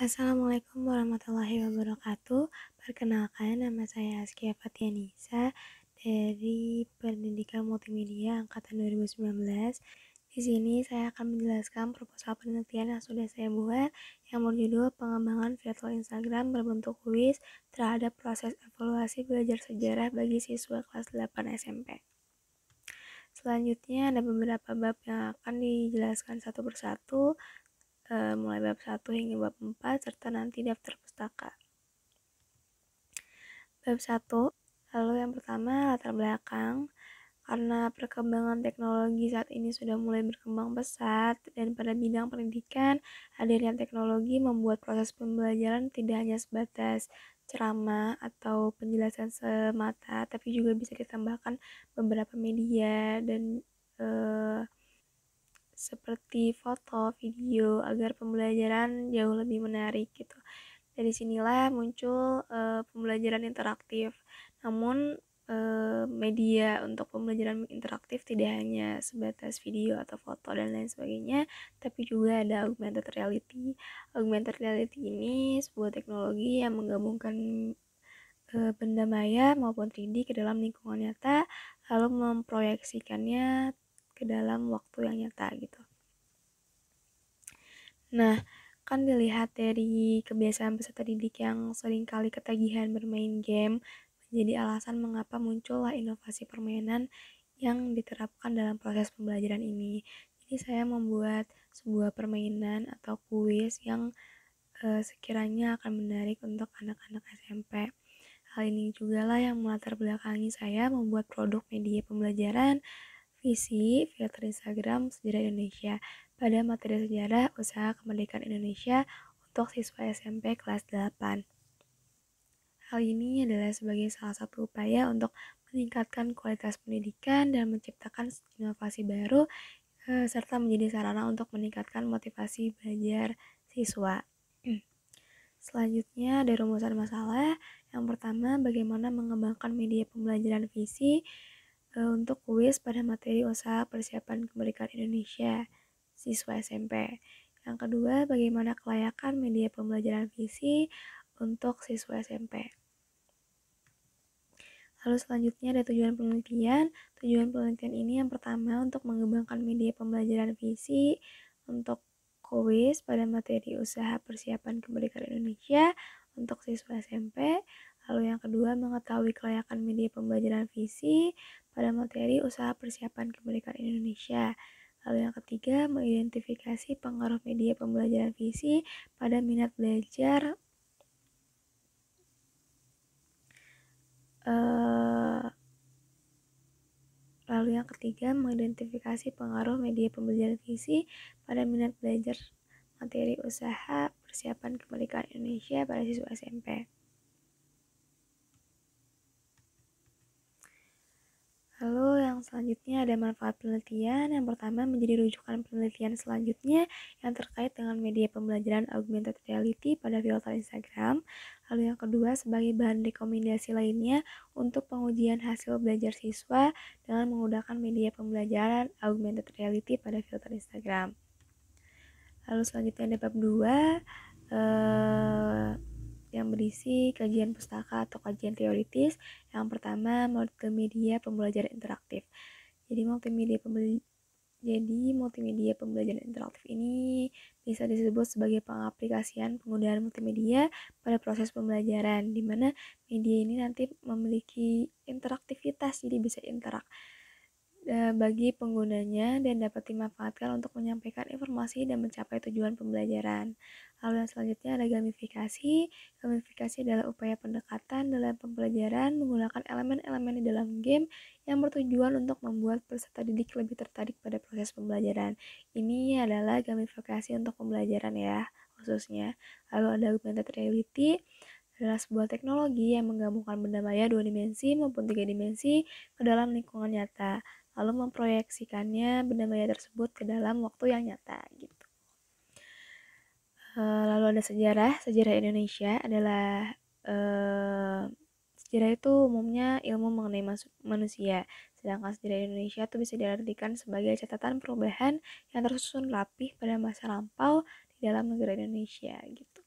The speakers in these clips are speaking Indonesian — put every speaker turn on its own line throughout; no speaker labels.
Assalamualaikum warahmatullahi wabarakatuh. Perkenalkan, nama saya Askia Fatianisa dari Pendidikan Multimedia Angkatan 2019. Di sini saya akan menjelaskan proposal penelitian yang sudah saya buat yang berjudul pengembangan virtual Instagram berbentuk kuis terhadap proses evaluasi belajar sejarah bagi siswa kelas 8 SMP. Selanjutnya ada beberapa bab yang akan dijelaskan satu persatu, mulai bab 1 hingga bab 4 serta nanti daftar pustaka. Bab 1, lalu yang pertama latar belakang. Karena perkembangan teknologi saat ini sudah mulai berkembang pesat dan pada bidang pendidikan, hadirnya teknologi membuat proses pembelajaran tidak hanya sebatas ceramah atau penjelasan semata, tapi juga bisa ditambahkan beberapa media dan seperti foto, video agar pembelajaran jauh lebih menarik gitu. Dari sinilah muncul pembelajaran interaktif. Namun media untuk pembelajaran interaktif tidak hanya sebatas video atau foto dan lain sebagainya, tapi juga ada augmented reality. Augmented reality ini sebuah teknologi yang menggabungkan benda maya maupun 3D ke dalam lingkungan nyata, lalu memproyeksikannya ke dalam waktu yang nyata gitu. Nah, kan dilihat dari kebiasaan peserta didik yang seringkali ketagihan bermain game menjadi alasan mengapa muncullah inovasi permainan yang diterapkan dalam proses pembelajaran ini. Jadi saya membuat sebuah permainan atau kuis yang sekiranya akan menarik untuk anak-anak SMP. Hal ini juga lah yang melatar belakangi saya membuat produk media pembelajaran visi filter Instagram Sejarah Indonesia pada materi sejarah usaha kemerdekaan Indonesia untuk siswa SMP kelas 8. Hal ini adalah sebagai salah satu upaya untuk meningkatkan kualitas pendidikan dan menciptakan inovasi baru serta menjadi sarana untuk meningkatkan motivasi belajar siswa. Selanjutnya ada rumusan masalah. Yang pertama, bagaimana mengembangkan media pembelajaran visi untuk kuis pada materi usaha persiapan kemerdekaan Indonesia siswa SMP. Yang kedua, bagaimana kelayakan media pembelajaran visi untuk siswa SMP. Lalu selanjutnya ada tujuan penelitian. Tujuan penelitian ini yang pertama untuk mengembangkan media pembelajaran visi untuk kuis pada materi usaha persiapan kemerdekaan Indonesia untuk siswa SMP. Lalu yang kedua, mengetahui kelayakan media pembelajaran visi pada materi usaha persiapan kemerdekaan Indonesia. Lalu yang ketiga, mengidentifikasi pengaruh media pembelajaran visi pada minat belajar Lalu yang ketiga, mengidentifikasi pengaruh media pembelajaran visi pada minat belajar materi usaha persiapan kemerdekaan Indonesia pada siswa SMP. Lalu yang selanjutnya ada manfaat penelitian. Yang pertama menjadi rujukan penelitian selanjutnya yang terkait dengan media pembelajaran augmented reality pada filter Instagram. Lalu yang kedua sebagai bahan rekomendasi lainnya untuk pengujian hasil belajar siswa dengan menggunakan media pembelajaran augmented reality pada filter Instagram. Lalu selanjutnya ada bab 2 yang berisi kajian pustaka atau kajian teoritis. Yang pertama, multimedia pembelajaran interaktif. Jadi multimedia pembelajaran interaktif ini bisa disebut sebagai pengaplikasian penggunaan multimedia pada proses pembelajaran, di mana media ini nanti memiliki interaktivitas, jadi bisa interak bagi penggunanya dan dapat dimanfaatkan untuk menyampaikan informasi dan mencapai tujuan pembelajaran. Lalu yang selanjutnya ada gamifikasi. Gamifikasi adalah upaya pendekatan dalam pembelajaran menggunakan elemen-elemen di dalam game yang bertujuan untuk membuat peserta didik lebih tertarik pada proses pembelajaran. Ini adalah gamifikasi untuk pembelajaran ya, khususnya. Lalu ada augmented reality adalah sebuah teknologi yang menggabungkan benda maya 2 dimensi maupun 3 dimensi ke dalam lingkungan nyata, lalu memproyeksikannya benda maya tersebut ke dalam waktu yang nyata gitu. Lalu ada sejarah. Sejarah Indonesia adalah sejarah itu umumnya ilmu mengenai manusia, sedangkan sejarah Indonesia itu bisa diartikan sebagai catatan perubahan yang tersusun rapih pada masa lampau di dalam negara Indonesia gitu.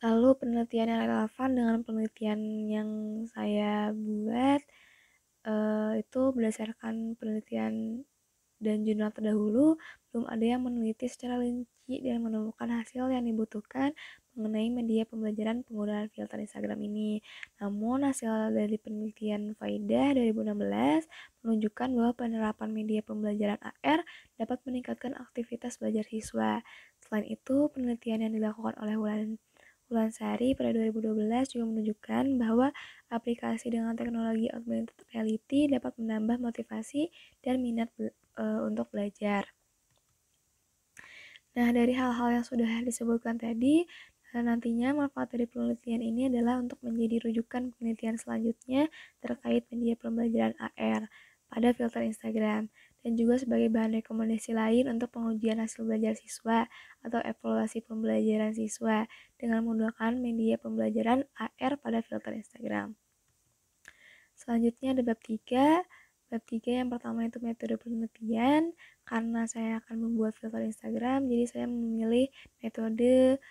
Lalu penelitian yang relevan dengan penelitian yang saya buat itu berdasarkan penelitian dan jurnal terdahulu, belum ada yang meneliti secara rinci dan menemukan hasil yang dibutuhkan mengenai media pembelajaran penggunaan filter Instagram ini. Namun, hasil dari penelitian Faidah 2016 menunjukkan bahwa penerapan media pembelajaran AR dapat meningkatkan aktivitas belajar siswa. Selain itu, penelitian yang dilakukan oleh Wulansari pada 2012 juga menunjukkan bahwa aplikasi dengan teknologi augmented reality dapat menambah motivasi dan minat untuk belajar. Nah, dari hal-hal yang sudah disebutkan tadi, nantinya manfaat dari penelitian ini adalah untuk menjadi rujukan penelitian selanjutnya terkait media pembelajaran AR pada filter Instagram, dan juga sebagai bahan rekomendasi lain untuk pengujian hasil belajar siswa atau evaluasi pembelajaran siswa dengan menggunakan media pembelajaran AR pada filter Instagram. Selanjutnya ada bab 3. Bab 3 yang pertama itu metode penelitian. Karena saya akan membuat filter Instagram, jadi saya memilih metode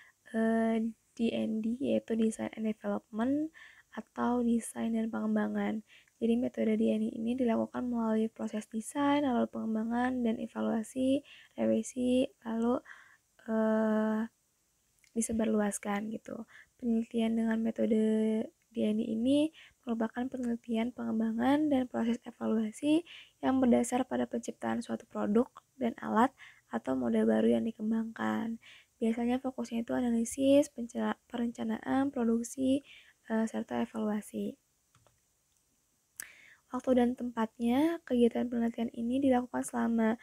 D&D, yaitu Design and Development atau desain dan pengembangan. Jadi metode D&D ini dilakukan melalui proses desain, lalu pengembangan dan evaluasi, revisi, lalu disebarluaskan gitu. Penelitian dengan metode D&D ini merupakan penelitian pengembangan dan proses evaluasi yang berdasar pada penciptaan suatu produk dan alat atau model baru yang dikembangkan. Biasanya fokusnya itu analisis, perencanaan, produksi, serta evaluasi. Waktu dan tempatnya, kegiatan penelitian ini dilakukan selama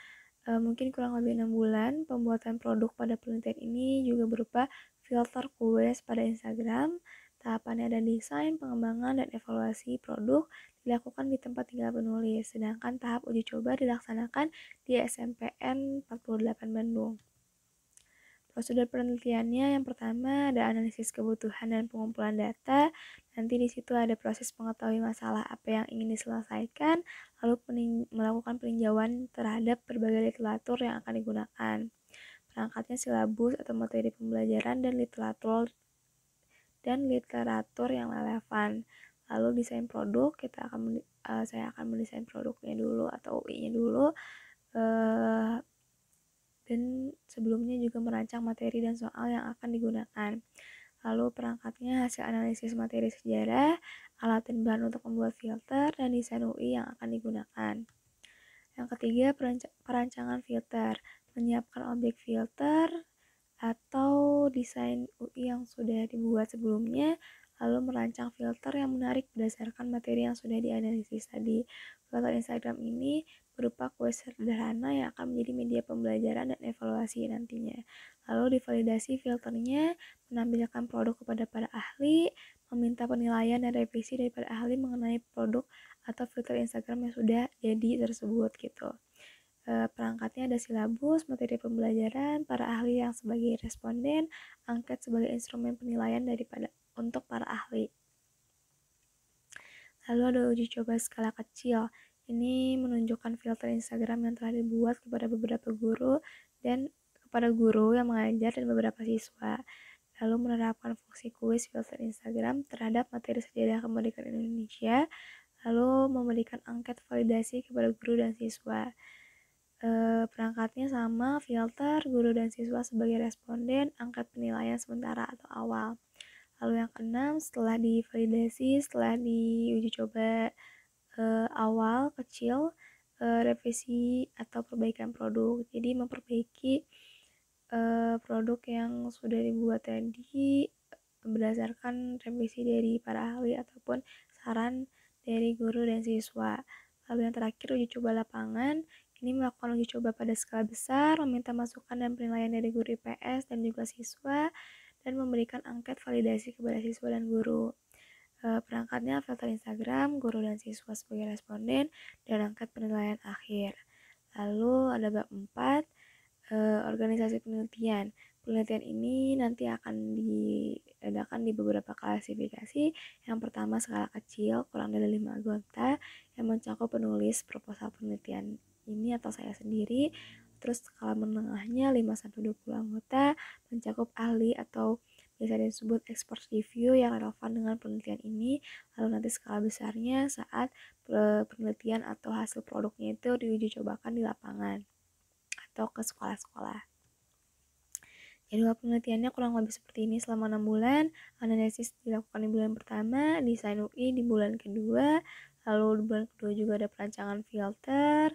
mungkin kurang lebih 6 bulan. Pembuatan produk pada penelitian ini juga berupa filter quiz pada Instagram. Tahapannya ada desain, pengembangan, dan evaluasi produk dilakukan di tempat tinggal penulis. Sedangkan tahap uji coba dilaksanakan di SMPN 48 Bandung. Prosedur penelitiannya yang pertama ada analisis kebutuhan dan pengumpulan data. Nanti di situ ada proses mengetahui masalah apa yang ingin diselesaikan, lalu melakukan peninjauan terhadap berbagai literatur yang akan digunakan. Perangkatnya silabus atau materi pembelajaran dan literatur yang relevan. Lalu desain produk, saya akan mendesain produknya dulu atau UI-nya dulu. Dan sebelumnya juga merancang materi dan soal yang akan digunakan. Lalu perangkatnya hasil analisis materi sejarah, alat dan bahan untuk membuat filter, dan desain UI yang akan digunakan. Yang ketiga, perancangan filter. Menyiapkan objek filter atau desain UI yang sudah dibuat sebelumnya, lalu merancang filter yang menarik berdasarkan materi yang sudah dianalisis tadi. Filter Instagram ini berupa kuis sederhana yang akan menjadi media pembelajaran dan evaluasi nantinya. Lalu divalidasi filternya, menampilkan produk kepada para ahli, meminta penilaian dan revisi dari para ahli mengenai produk atau filter Instagram yang sudah jadi tersebut gitu. Perangkatnya ada silabus, materi pembelajaran, para ahli yang sebagai responden, angket sebagai instrumen penilaian untuk para ahli. Lalu ada uji coba skala kecil. Ini menunjukkan filter Instagram yang telah dibuat kepada beberapa guru dan kepada guru yang mengajar dan beberapa siswa. Lalu menerapkan fungsi kuis filter Instagram terhadap materi sejarah kemerdekaan Indonesia. Lalu memberikan angket validasi kepada guru dan siswa. Perangkatnya sama, filter, guru dan siswa sebagai responden, angkat penilaian sementara atau awal. Lalu yang keenam, setelah divalidasi, setelah diuji coba awal kecil, revisi atau perbaikan produk. Jadi memperbaiki produk yang sudah dibuat tadi berdasarkan revisi dari para ahli ataupun saran dari guru dan siswa. Lalu yang terakhir, uji coba lapangan. Ini melakukan uji coba pada skala besar, meminta masukan dan penilaian dari guru IPS dan juga siswa, dan memberikan angket validasi kepada siswa dan guru. Perangkatnya filter Instagram, guru dan siswa sebagai responden, dan angket penilaian akhir. Lalu ada bab 4, organisasi penelitian. Penelitian ini nanti akan diadakan di beberapa klasifikasi. Yang pertama skala kecil, kurang dari 5 anggota, yang mencakup penulis proposal penelitian ini atau saya sendiri. Terus skala menengahnya 5-20 anggota, mencakup ahli atau biasa disebut expert review yang relevan dengan penelitian ini, lalu nanti skala besarnya saat penelitian atau hasil produknya itu diuji cobakan di lapangan atau ke sekolah-sekolah. Jadwal penelitiannya kurang lebih seperti ini selama 6 bulan. Analisis dilakukan di bulan pertama, desain UI di bulan kedua, lalu di bulan kedua juga ada perancangan filter,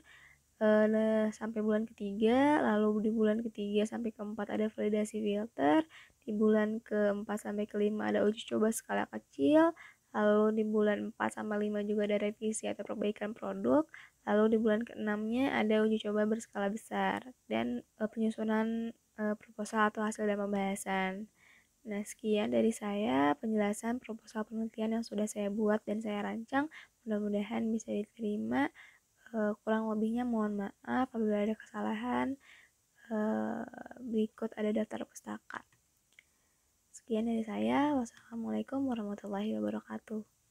sampai bulan ketiga, lalu di bulan ketiga sampai keempat ada validasi filter, di bulan keempat sampai kelima ada uji coba skala kecil, lalu di bulan 4 sampai 5 juga ada revisi atau perbaikan produk, lalu di bulan keenamnya ada uji coba berskala besar, dan penyusunan proposal atau hasil dan pembahasan. Nah, sekian dari saya penjelasan proposal penelitian yang sudah saya buat dan saya rancang. Mudah-mudahan bisa diterima. Kurang lebihnya mohon maaf apabila ada kesalahan. Berikut ada daftar pustaka. Sekian dari saya. Wassalamualaikum warahmatullahi wabarakatuh.